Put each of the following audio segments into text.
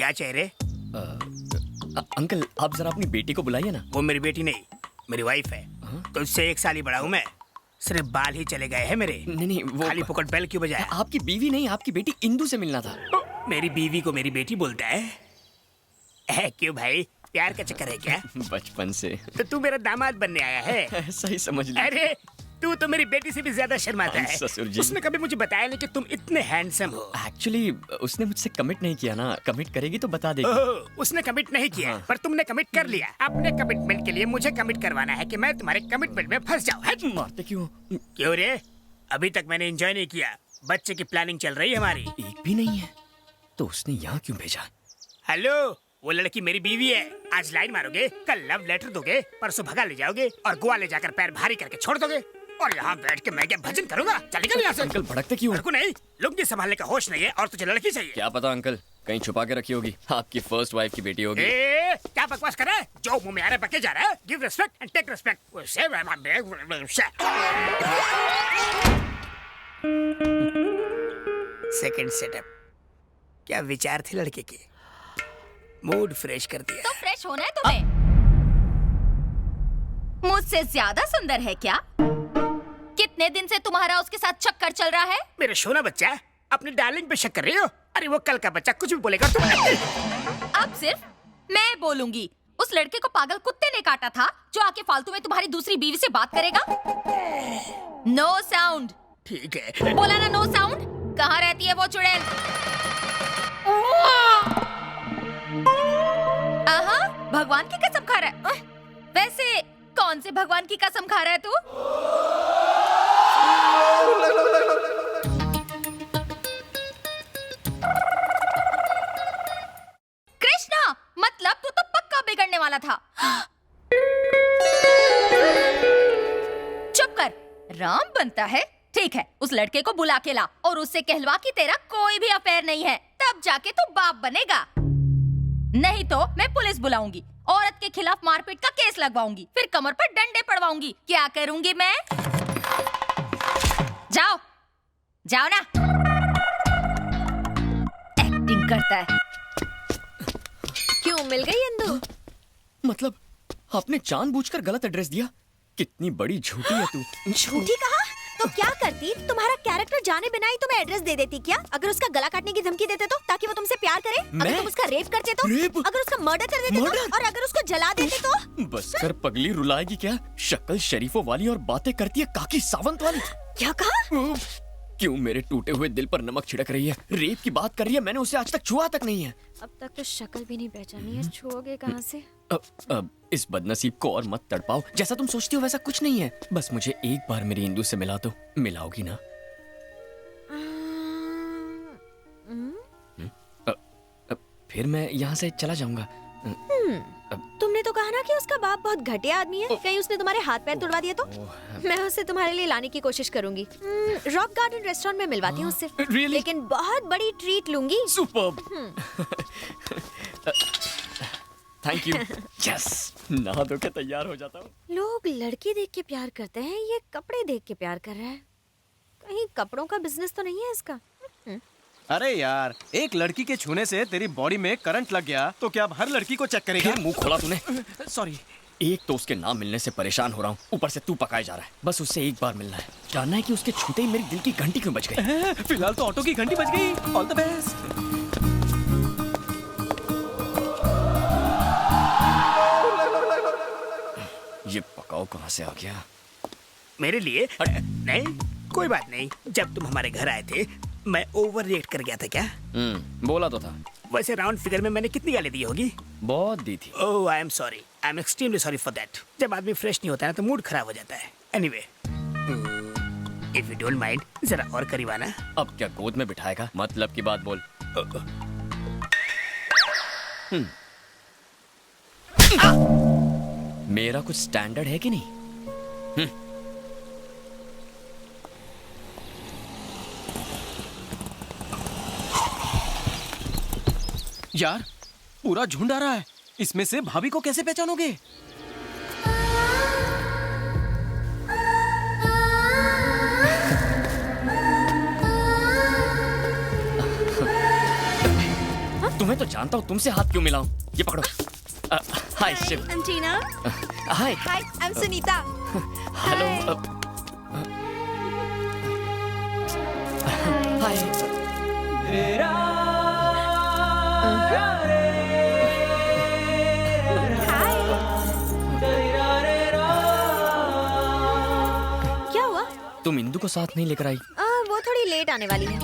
क्या चेहरे? अंकल आप जरा अपनी बेटी को बुलाइए ना। वो मेरी बेटी नहीं, मेरी वाइफ है। तो उससे 1 साल ही बड़ा हूँ मैं। सिर्फ बाल ही चले गए हैं मेरे। नहीं वो खाली फोकट बेल क्यों बजाया? आपकी बीवी नहीं, आपकी बेटी इंदु से मिलना था। मेरी बीवी को मेरी बेटी बोलता है? क्यों भाई, प्यार का चक्कर है क्या? बचपन से। तो तू मेरा दामाद बनने आया है? ऐसा ही समझ लीजिए। अरे तू तो मेरी बेटी से भी ज्यादा शर्माता है। ससुर जी। उसने कभी मुझे बताया नहीं कि तुम इतने हैंडसम हो। एक्चुअली उसने मुझसे कमिट नहीं किया ना, कमिट करेगी तो बता देगी। ओह, उसने कमिट नहीं किया। हाँ। पर तुमने कमिट कर लिया। अपने कमिटमेंट के लिए मुझे कमिट करवाना है कि मैं तुम्हारे कमिटमेंट में फंस जाऊं। मारते क्यों? क्यों रे? अभी तक मैंने एंजॉय नहीं किया। बच्चे की प्लानिंग चल रही है हमारी। एक भी नहीं है तो उसने यहाँ क्यों भेजा? हेलो, वो लड़की मेरी बीवी है। आज लाइन मारोगे, कल लव लेटर दोगे, परसों भगा ले जाओगे और गोवा ले जाकर पैर भारी करके छोड़ दोगे। और यहाँ बैठ के मैं क्या भजन करूँगा? चल निकल यहाँ से। अंकल भड़कते क्यों? को नहीं, लुंगी संभालने का होश नहीं है और तुझे लड़की चाहिए। क्या पता अंकल, कहीं छुपा के रखी होगी। आपकी फर्स्ट वाइफ की बेटी होगी। क्या बकवास कर रहा है? जो मुंह में आ रहा है बके जा रहा है। Give respect and take respect. Second setup. क्या विचार थे लड़के के? मूड फ्रेश कर दिया। तो फ्रेश होना है तुम्हें? मुझसे ज्यादा सुंदर है क्या? कितने दिन से तुम्हारा उसके साथ चक्कर चल रहा है? मेरा सोना बच्चा, अपनी डार्लिंग पे शक कर रही हो? अरे वो कल का बच्चा कुछ भी बोलेगा तुम। अब सिर्फ मैं बोलूंगी। उस लड़के को पागल कुत्ते ने काटा था जो आके फालतू में तुम्हारी दूसरी बीवी से बात करेगा। No sound. ठीक है। बोला ना नो साउंड। कहाँ रहती है वो चुड़ैल? आहा, भगवान की कसम खा रहा है। वैसे कौन से भगवान की कसम खा रहा है तू? कृष्णा, मतलब तू तो पक्का बिगड़ने वाला था। चुप कर। राम बनता है? ठीक है, उस लड़के को बुला के ला और उससे कहलवा कि तेरा कोई भी अफेयर नहीं है। तब जाके तू बाप बनेगा। नहीं तो मैं पुलिस बुलाऊंगी, औरत के खिलाफ मारपीट का केस लगवाऊंगी, फिर कमर पर डंडे पड़वाऊंगी। क्या करूंगी मैं? जाओ जाओ ना। एक्टिंग करता है। क्यों, मिल गई इंदु? मतलब आपने जानबूझकर गलत एड्रेस दिया? कितनी बड़ी झूठी है तू। झूठी कहा? तो क्या करती? तुम्हारा कैरेक्टर जाने बिना ही तुम्हें एड्रेस दे देती क्या? अगर उसका गला काटने की धमकी देते तो, ताकि वो तुमसे प्यार करे? अगर तुम उसका रेप करते तो? रेप? अगर उसका मर्डर कर देते तो? और अगर उसको जला देते तो? बस कर पगली, रुलाएगी क्या? शक्ल शरीफों वाली और बातें करती है काकी सावंत वाली। क्या कहा? क्यों मेरे टूटे हुए दिल पर नमक छिड़क रही है? रेप की बात कर रही है, मैंने उसे आज तक छुआ तक नहीं है। अब तक तो शक्ल भी नहीं पहचानी है, छुओगे कहाँ से? अब इस बदनसीब को और मत तड़पाओ। जैसा तुम सोचती हो वैसा कुछ नहीं है। बस मुझे एक बार मेरी इंदु से मिला दो। मिलाओगी ना? फिर मैं यहाँ से चला जाऊंगा। तुमने तो कहा ना कि उसका बाप बहुत घटिया आदमी है। कहीं उसने तुम्हारे हाथ पैर तोड़वा दिए तो? मैं उसे तुम्हारे लिए लाने की कोशिश करूंगी। रॉक गार्डन रेस्टोरेंट में मिलवाती हूँ उससे। Really? लेकिन बहुत बड़ी ट्रीट लूंगी। सुपर्ब। Thank you. यस, नहा धो के तैयार हो जाता हूँ। लोग लड़की देख के प्यार करते हैं, ये कपड़े देख के प्यार कर रहा है। कहीं कपड़ों का बिजनेस तो नहीं है इसका? अरे यार, एक लड़की के छूने से तेरी बॉडी में करंट लग गया तो क्या अब हर लड़की को चेक करेगा? फिर मुंह खोला तूने। सॉरी। एक तो उसके नाम मिलने से परेशान हो रहा हूँ, ऊपर से तू पकाया जा रहा है। बस उससे एक बार मिलना है, जानना है कि उसके छूते ही मेरे दिल की घंटी क्यों बज गई। फिलहाल तो ऑटो की घंटी बज गई। All the best. ये पकाओ कहाँ से आ गया? मेरे लिए? नहीं, कोई बात नहीं। जब तुम हमारे घर आए थे मैं ओवर रिएक्ट कर गया था क्या? बोला तो था। वैसे राउंड फिगर में मैंने कितनी गाली दी होगी? बहुत दी थी। Oh, I am sorry. I am extremely sorry for that. जब आदमी फ्रेश नहीं होता है ना तो मूड खराब हो जाता है। Anyway, if you don't mind, जरा और करीब आना। अब क्या गोद में बिठाएगा? मतलब की बात बोल। मेरा कुछ स्टैंडर्ड है कि नहीं? यार, पूरा झुंड आ रहा है। इसमें से भाभी को कैसे पहचानोगे? तुम्हें तो जानता हूँ तुमसे हाथ क्यों मिलाऊं। ये पकड़ो। Hi Shiv. I'm Tina. Hi. Hi, I'm Sunita. Hello. Hi. क्या हुआ? तुम इंदु को साथ नहीं लेकर आई? वो थोड़ी लेट आने वाली है।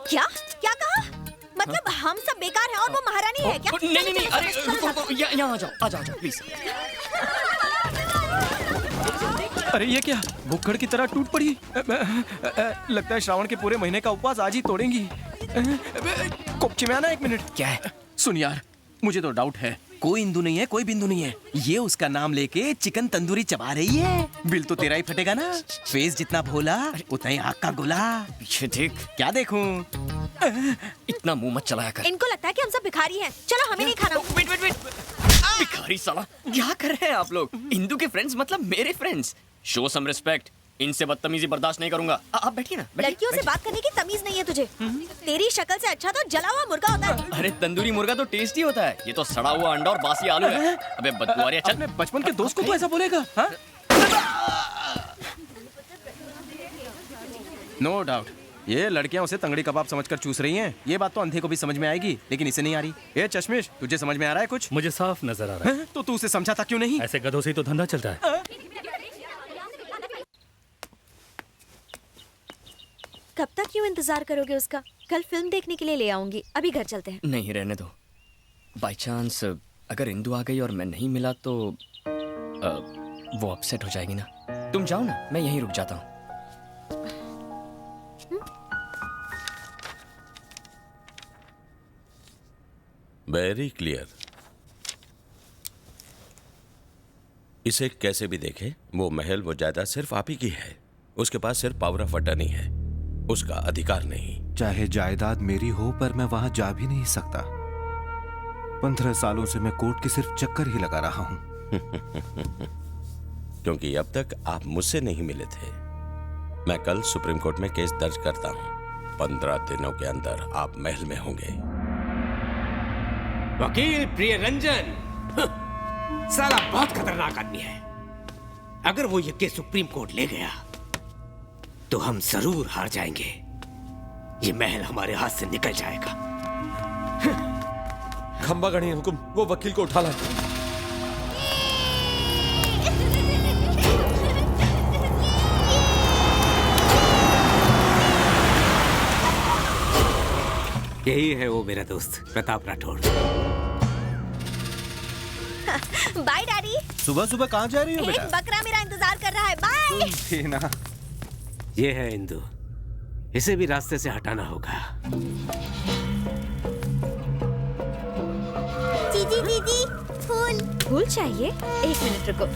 क्या क्या कहा? मतलब हम सब बेकार हैं और वो महारानी है क्या? नहीं, अरे रुको, यहाँ आ जाओ प्लीज। अरे ये क्या, भुक्कड़ की तरह टूट पड़ी। लगता है श्रावण के पूरे महीने का उपवास आज ही तोड़ेंगी। कोपची में आना 1 मिनट। क्या है? सुन यार, मुझे तो डाउट है, कोई इंदु नहीं है, कोई बिंदु नहीं है। ये उसका नाम लेके चिकन तंदूरी चबा रही है। बिल तो तेरा ही फटेगा ना। फेस जितना भोला उतना ही आग का गोला। पीछे देख। क्या देखूं? इतना मुंह मत चलाया कर। इनको लगता है कि हम सब भिखारी हैं। चलो हमें नहीं खाना। वेट। भिखारी साला, क्या कर रहे हैं आप लोग? इंदु के फ्रेंड्स मतलब मेरे फ्रेंड्स। Show some respect. इनसे बदतमीजी बर्दाश्त नहीं करूंगा। आप बैठिए ना। लड़कियों से बात करने की तमीज नहीं है तुझे। तेरी शक्ल से अच्छा तो जला हुआ मुर्गा होता है। अरे तंदूरी मुर्गा तो टेस्टी होता है, ये तो सड़ा हुआ अंडा और बासी आलू है। अबे बदबुआरिया, चल। अपने बचपन के दोस्त को तो ऐसा बोलेगा? हाँ? नो डाउट ये लड़कियां उसे तंगड़ी कबाब समझकर चूस रही हैं। ये बात तो अंधे को भी समझ में आएगी, लेकिन इसे नहीं आ रही। ए चश्मिश, तुझे समझ में आ रहा है कुछ? मुझे साफ नजर आ रहा है। तो तू उसे समझाता क्यों नहीं? ऐसे गधों से ही तो धंधा चलता है। कब तक क्यों इंतजार करोगे उसका? कल फिल्म देखने के लिए ले आऊंगी। अभी घर चलते हैं। नहीं, रहने दो। बाय चांस अगर इंदु आ गई और मैं नहीं मिला तो वो अपसेट हो जाएगी ना। तुम जाओ ना, मैं यहीं रुक जाता हूँ। Very clear. इसे कैसे भी देखें, वो महल, वो जायदाद सिर्फ आप ही की है। उसके पास सिर्फ पावर ऑफ अटर्नी है, उसका अधिकार नहीं। चाहे जायदाद मेरी हो, पर मैं वहां जा भी नहीं सकता। 15 सालों से मैं कोर्ट के सिर्फ चक्कर ही लगा रहा हूं। क्योंकि अब तक आप मुझसे नहीं मिले थे। मैं कल सुप्रीम कोर्ट में केस दर्ज करता हूं। 15 दिनों के अंदर आप महल में होंगे। वकील प्रियरंजन साला बहुत खतरनाक आदमी है। अगर वो ये केस सुप्रीम कोर्ट ले गया तो हम जरूर हार जाएंगे। ये महल हमारे हाथ से निकल जाएगा। खंबा गणी हुकुम, वो वकील को उठा लाए। यही है वो मेरा दोस्त प्रताप राठौड़। Bye daddy. सुबह सुबह कहाँ जा रही हो एक बेटा? बकरा मेरा इंतजार कर रहा है। बाय। टीना, ये है इंदु, इसे भी रास्ते से हटाना होगा। दीदी फूल चाहिए? 1 मिनट रुको।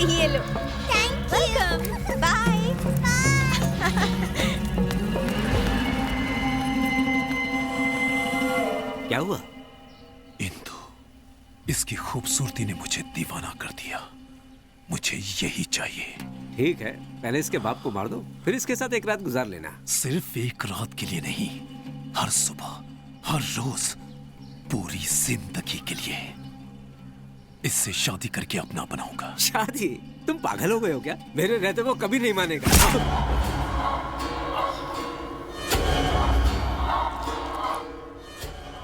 ये लो। Thank you. बाय। क्या हुआ? इंदु, इसकी खूबसूरती ने मुझे दीवाना कर दिया। मुझे यही चाहिए। ठीक है, पहले इसके बाप को मार दो, फिर इसके साथ एक रात गुजार लेना। सिर्फ एक रात के लिए नहीं, हर सुबह, हर रोज, पूरी जिंदगी के लिए। इससे शादी करके अपना बनाऊंगा। शादी? तुम पागल हो गए हो क्या? मेरे रहते वो कभी नहीं मानेगा।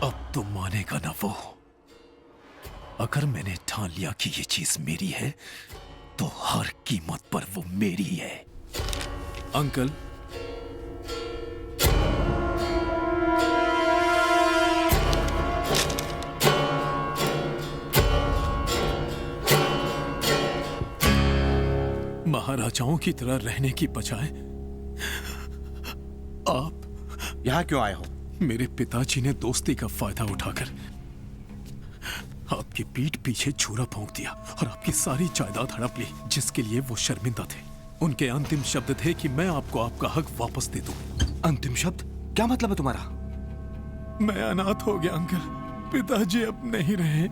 अब तो मानेगा ना वो। अगर मैंने ठान लिया कि ये चीज मेरी है, तो हर कीमत पर वो मेरी है। अंकल, महाराजाओं की तरह रहने की बजाय आप यहाँ क्यों आए हो? मेरे पिताजी ने दोस्ती का फायदा उठाकर आपकी पीठ पीछे छुरा भोंक दिया और आपकी सारी जायदाद हड़प ली, जिसके लिए वो शर्मिंदा थे। उनके अंतिम शब्द थे कि मैं आपको आपका हक वापस दे दूं। अंतिम शब्द क्या मतलब है तुम्हारा? मैं अनाथ हो गया अंकल, पिताजी अब नहीं रहे।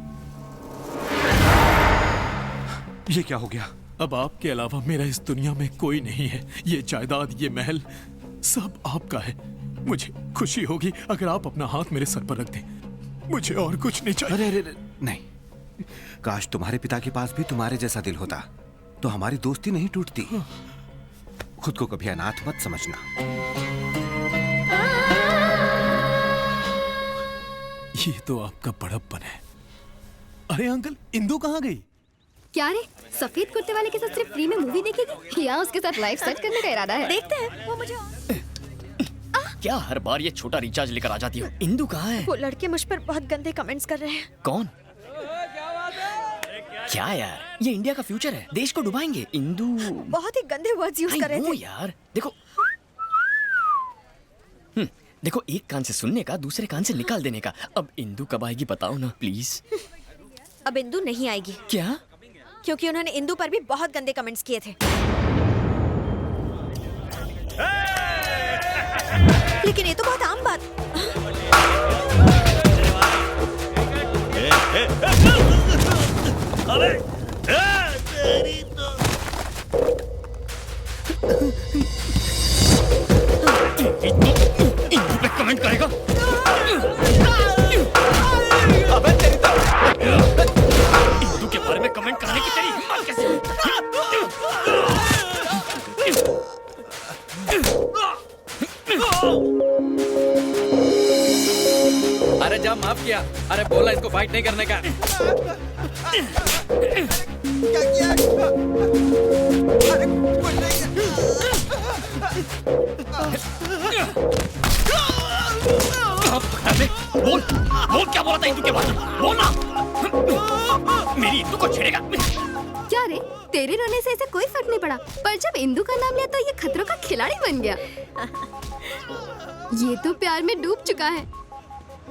ये क्या हो गया? अब आपके अलावा मेरा इस दुनिया में कोई नहीं है। ये जायदाद, ये महल सब आपका है। मुझे खुशी होगी अगर आप अपना हाथ मेरे सर पर रख दें। मुझे और कुछ नहीं चाहिए। अरे अरे नहीं, काश तुम्हारे पिता के पास भी तुम्हारे जैसा दिल होता तो हमारी दोस्ती नहीं टूटती। खुद को कभी अनाथ मत समझना। ये तो आपका बड़प्पन है। अरे अंकल, इंदु कहाँ गई? क्या रे, सफेद कुर्ते वाले के साथ सिर्फ फ्री में मूवी देखेगी या उसके साथ लाइफ सेट करने का इरादा है? देखते हैं। वो मुझे क्या हर बार ये छोटा रिचार्ज लेकर आ जाती हो? इंदु कहाँ है? वो लड़के मुझ पर बहुत गंदे कमेंट्स कर रहे हैं। कौन? क्या यार, ये इंडिया का फ्यूचर है, देश को डुबाएंगे। इंदु बहुत ही गंदे वर्ड्स यूज कर रहे थे। यार देखो, देखो, एक कान से सुनने का, दूसरे कान से निकाल देने का। अब इंदु कब आएगी बताओ ना प्लीज। अब इंदु नहीं आएगी। क्या? क्योंकि उन्होंने इंदु पर भी बहुत गंदे कमेंट्स किए थे। लेकिन ये तो बहुत आम बात। अरे तेरी तो इंदु पे कमेंट करेगा? अबे तेरी तो इंदु के बारे में कमेंट करने की तेरी हिम्मत कैसे हुई? अरे जा, माफ किया। अरे बोला इसको फाइट नहीं करने का। क्या किया? अरे बोल बोल, क्या बोला था इंदु के बारे में? बोल ना, मेरी इंदु को छेड़ेगा। क्या रे, तेरे रोने से इसे कोई फर्क नहीं पड़ा, पर जब इंदु का नाम लिया तो ये खतरों का खिलाड़ी बन गया। ये तो प्यार में डूब चुका है।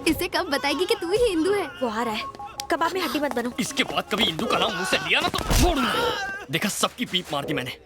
इसे कब बताएगी कि तू ही इंदु है? वो आ रहा है, कबाब में हड्डी मत बनो। इसके बाद कभी इंदु का नाम मुंह से लिया ना तो छोड़ूंगा। देखा, सबकी पीप मार दी मैंने।